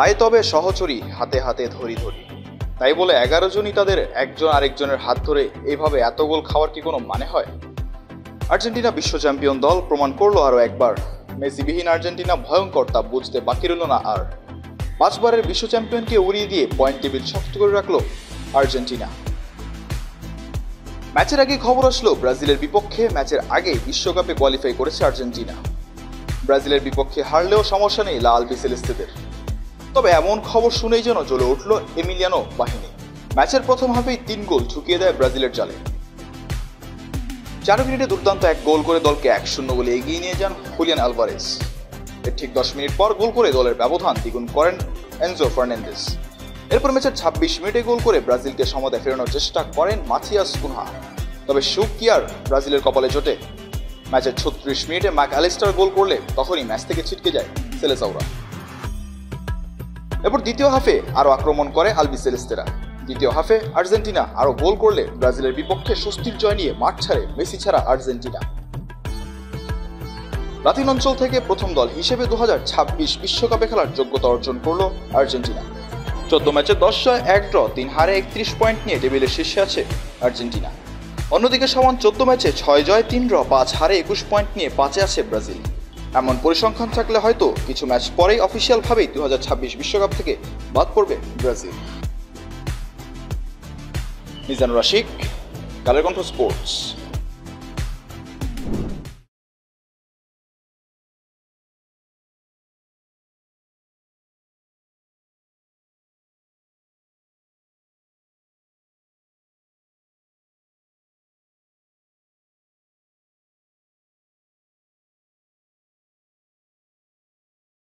আয় তবে সহচরী হাতে হাতে ধরি ধরি। তাই বলে 11 জনই তাদের একজন আরেকজনের হাত ধরে এইভাবে এত গোল খাওয়ার কি কোনো মানে হয়? আর্জেন্টিনা বিশ্ব চ্যাম্পিয়ন দল প্রমাণ করলো আরও একবার, মেসিবিহীন আর্জেন্টিনা ভয়ঙ্কর তা বুঝতে বাকি রইল না আর। 5 বারের বিশ্ব চ্যাম্পিয়নকে উড়িয়ে দিয়ে পয়েন্ট টেবিল শক্ত করে রাখলো আর্জেন্টিনা। ম্যাচের আগে খবর আসলো ব্রাজিলের বিপক্ষে ম্যাচের আগে বিশ্বকাপে কোয়ালিফাই করেছে আর্জেন্টিনা। ব্রাজিলের বিপক্ষে হারলেও সমস্যা নেই লা আলবিসেলেস্তেদের। তবে এমন খবর শুনেই যেন জ্বলে উঠল এমিলিয়ানো বাহিনী। ম্যাচের প্রথম হাফেই 3 গোল ঢুকিয়ে দেয় ব্রাজিলের জালে। 4 মিনিটে দুর্দান্ত এক গোল করে দলকে 1-0 গোলে এগিয়ে নিয়ে যান হুলিয়ান আলভারেজ। এর ঠিক 10 মিনিট পর গোল করে দলের ব্যবধান দ্বিগুণ করেন এনজো ফার্নান্দেজ। এরপর ম্যাচের 26 মিনিটে গোল করে ব্রাজিলকে সমতা ফেরানোর চেষ্টা করেন মাথিয়াস কুনহা। তবে সুখ কি আর ব্রাজিলের কপালে জোটে? ম্যাচের 36 মিনিটে ম্যাক অ্যালিস্টার গোল করলে তখনই ম্যাচ থেকে ছিটকে যায় সেলেসাওরা। এরপর দ্বিতীয় হাফে আরও আক্রমণ করে আলবিসেলেস্তেরা। দ্বিতীয় হাফে আর্জেন্টিনা আরও গোল করলে ব্রাজিলের বিপক্ষে স্বস্তির জয় নিয়ে মাঠ ছাড়ে মেসি ছাড়া আর্জেন্টিনা। লাতিন অঞ্চল থেকে প্রথম দল হিসেবে 2026 বিশ্বকাপে খেলার যোগ্যতা অর্জন করল আর্জেন্টিনা। 14 ম্যাচে 10 জয় 1 ড্র 3 হারে 31 পয়েন্ট নিয়ে টেবিলের শীর্ষে আছে আর্জেন্টিনা। অন্যদিকে সমান 14 ম্যাচে 6 জয় 3 ড্র 5 হারে 21 পয়েন্ট নিয়ে 5-এ আছে ব্রাজিল। এমন পরিসংখ্যান থাকলে হয়তো কিছু ম্যাচ পরেই অফিসিয়ালভাবেই 2026 বিশ্বকাপ থেকে বাদ পড়বে ব্রাজিল। মিজানুর রাশিক, কালের কণ্ঠ স্পোর্টস।